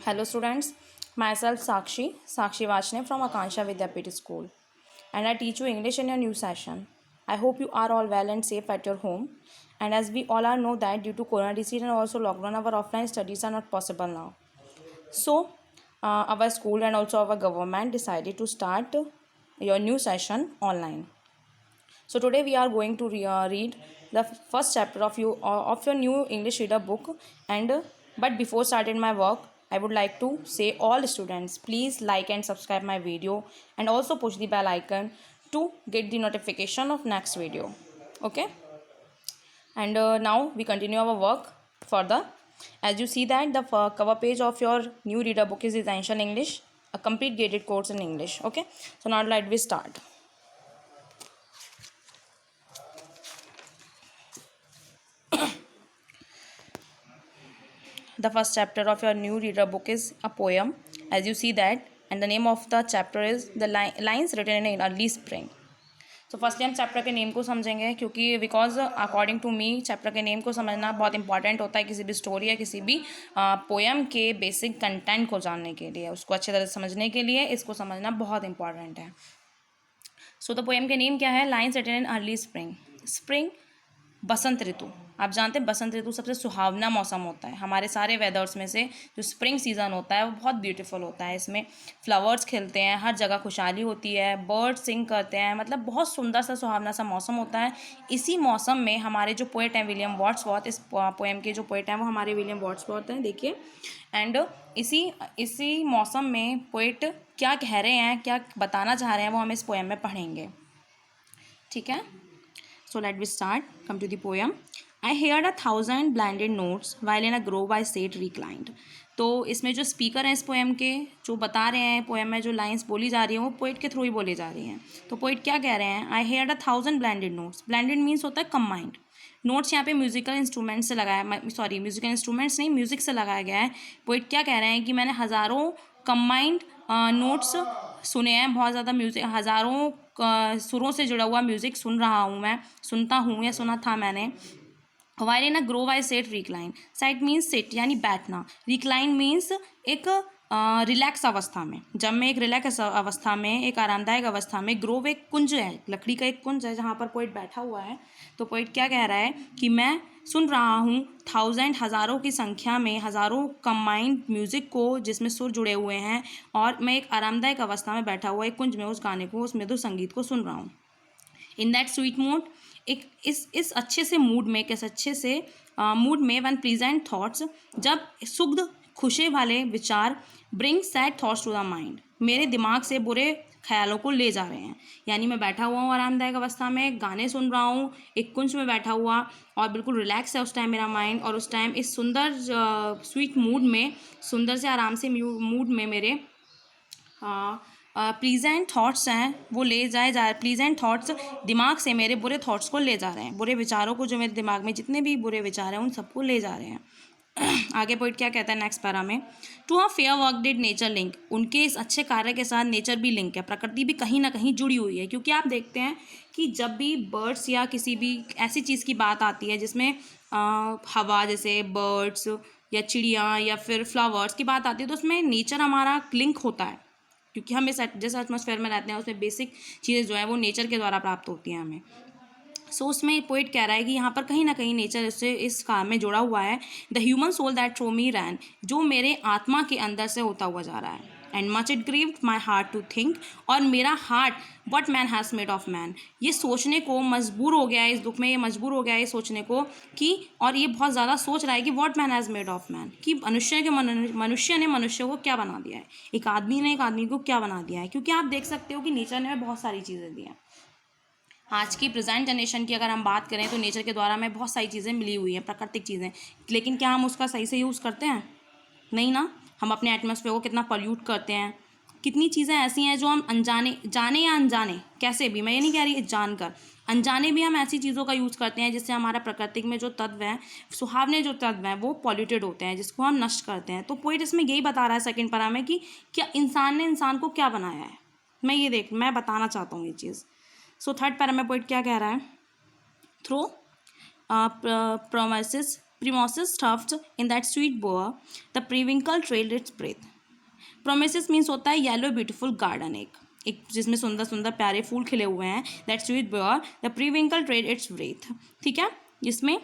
Hello students, myself Sakshi Vachne from Akansha Vidyapit School, and I teach you English in a new session. I hope you are all well and safe at your home. And as we all are know that due to Corona disease and also lockdown, our offline studies are not possible now. So, our school and also our government decided to start your new session online. So today we are going to read the first chapter of your new English reader book. And but before starting my work, I would like to say all students, please like and subscribe my video and also push the bell icon to get the notification of next video. Okay. And now we continue our work further. As you see that the cover page of your new reader book is Essential English, a complete gated course in English. Okay. So now let we start. The first chapter of your new reader book is a poem, as you see that, and the name of the chapter is the lines written in early spring. तो firstly हम chapter के name को समझेंगे, क्योंकि because according to me chapter के name को समझना बहुत इंपॉर्टेंट होता है किसी भी स्टोरी या किसी भी पोएम के बेसिक कंटेंट को जानने के लिए, उसको अच्छे तरह से समझने के लिए इसको समझना बहुत इंपॉर्टेंट है. सो द पोएम के नेम क्या है? Lines written in early spring. Spring बसंत ऋतु. आप जानते हैं बसंत ऋतु सबसे सुहावना मौसम होता है. हमारे सारे वेदर्स में से जो स्प्रिंग सीज़न होता है वो बहुत ब्यूटीफुल होता है. इसमें फ्लावर्स खिलते हैं, हर जगह खुशहाली होती है, बर्ड्स सिंग करते हैं, मतलब बहुत सुंदर सा सुहावना सा मौसम होता है. इसी मौसम में हमारे जो पोएट हैं विलियम वर्ड्सवर्थ, इस पोएम के जो पोएट हैं वो हमारे विलियम वर्ड्सवर्थ हैं, देखिए. एंड इसी मौसम में पोएट क्या कह रहे हैं, क्या बताना चाह रहे हैं, वो हम इस पोएम में पढ़ेंगे. ठीक है. So let we start. Come to the poem. I heard 1,000 blended notes while in a grove I sat reclined. तो इसमें जो स्पीकर हैं इस पोएम के, जो बता रहे हैं पोएम में जो लाइंस बोली जा रही हैं वो पोइट के थ्रू ही बोली जा रही हैं. तो पोइट क्या कह रहे हैं? I heard 1,000 blended notes. Blended means होता है कंबाइंड. नोट्स यहाँ पे म्यूजिकल इंस्ट्रूमेंट से लगाया, म्यूजिकल इंस्ट्रूमेंट्स नहीं, म्यूजिक से लगाया गया है. पोइट क्या कह रहे हैं कि मैंने हज़ारों कंबाइंड नोट्स सुने हैं, बहुत ज़्यादा म्यूज़िक, हज़ारों सुरों से जुड़ा हुआ म्यूज़िक सुन रहा हूँ मैं, सुनता हूँ या सुना था मैंने. While in a grove I sat reclined. Sat means sit यानी बैठना. रिक्लाइन मीन्स एक रिलैक्स अवस्था में. जब मैं एक रिलैक्स अवस्था में, एक आरामदायक अवस्था में, ग्रोव एक कुंज है, लकड़ी का एक कुंज है जहाँ पर पोइट बैठा हुआ है. तो पोइट क्या कह रहा है कि मैं सुन रहा हूँ 1,000 हज़ारों की संख्या में, हज़ारों कंबाइंड म्यूज़िक को जिसमें सुर जुड़े हुए हैं, और मैं एक आरामदायक अवस्था में बैठा हुआ एक कुंज में उस गाने को, उस मधुर संगीत को सुन रहा हूँ. इन दैट स्वीट मूड, एक इस अच्छे से मूड में, किस अच्छे से मूड में, वन प्लीजेंट थॉट्स, जब सुग्ध खुशी वाले विचार, bring sad thoughts to the mind, मेरे दिमाग से बुरे ख्यालों को ले जा रहे हैं. यानी मैं बैठा हुआ हूँ आरामदायक अवस्था में, गाने सुन रहा हूँ, एक कुंज में बैठा हुआ और बिल्कुल रिलैक्स है उस टाइम मेरा माइंड, और उस टाइम इस सुंदर स्वीट मूड में, सुंदर से आराम से मूड में मेरे प्लीजेंट थॉट्स हैं वो ले जाए प्लीजेंट थॉट्स दिमाग से मेरे बुरे थॉट्स को ले जा रहे हैं, बुरे विचारों को, जो मेरे दिमाग में जितने भी बुरे विचार हैं उन सबको ले जा रहे हैं. आगे पोइट क्या कहता है नेक्स्ट पैरा में? To a fair work did nature link. उनके इस अच्छे कार्य के साथ नेचर भी लिंक है, प्रकृति भी कहीं ना कहीं जुड़ी हुई है. क्योंकि आप देखते हैं कि जब भी बर्ड्स या किसी भी ऐसी चीज़ की बात आती है जिसमें हवा, जैसे बर्ड्स या चिड़िया या फिर फ्लावर्स की बात आती है, तो उसमें नेचर हमारा लिंक होता है. क्योंकि हम इस जिस एटमॉस्फेयर में रहते हैं उसमें बेसिक चीज़ें जो है वो नेचर के द्वारा प्राप्त होती हैं हमें. सो उसमें पोइट कह रहा है कि यहाँ पर कहीं ना कहीं नेचर इससे इस काम में जुड़ा हुआ है. The human soul that through me ran, जो मेरे आत्मा के अंदर से होता हुआ जा रहा है. And much it grieved my heart to think, और मेरा heart what man has made of man, ये सोचने को मजबूर हो गया है, इस दुख में ये मजबूर हो गया है सोचने को कि, और ये बहुत ज़्यादा सोच रहा है कि what man has made of man, कि मनुष्य ने मनुष्य को क्या बना दिया है, एक आदमी ने एक आदमी को क्या बना दिया है. क्योंकि आप देख सकते हो कि नेचर ने बहुत सारी चीज़ें दी हैं. आज की प्रेजेंट जनरेशन की अगर हम बात करें तो नेचर के द्वारा हमें बहुत सारी चीज़ें मिली हुई हैं, प्राकृतिक चीज़ें, लेकिन क्या हम उसका सही से यूज़ करते हैं? नहीं ना. हम अपने एटमॉस्फेयर को कितना पॉल्यूट करते हैं. कितनी चीज़ें ऐसी हैं जो हम अनजाने, जाने या अनजाने, कैसे भी, मैं ये नहीं कह रही जानकर, अनजाने भी हम ऐसी चीज़ों का यूज़ करते हैं जिससे हमारा प्राकृतिक में जो तत्व हैं, सुहावने जो तत्व हैं वो पॉल्यूटेड होते हैं, जिसको हम नष्ट करते हैं. तो पोइट इसमें यही बता रहा है सेकंड पैरा में कि क्या इंसान ने इंसान को क्या बनाया है. मैं बताना चाहता हूँ ये चीज़. सो थर्ड पैरा में पोइट क्या कह रहा है? Through promises Primroses stuffed in that sweet bower, the periwinkle trailed its breath. Promises means होता है येलो ब्यूटीफुल गार्डन, एक जिसमें सुंदर सुंदर प्यारे फूल खिले हुए हैं. That sweet bower the periwinkle trailed its breath. ठीक है, जिसमें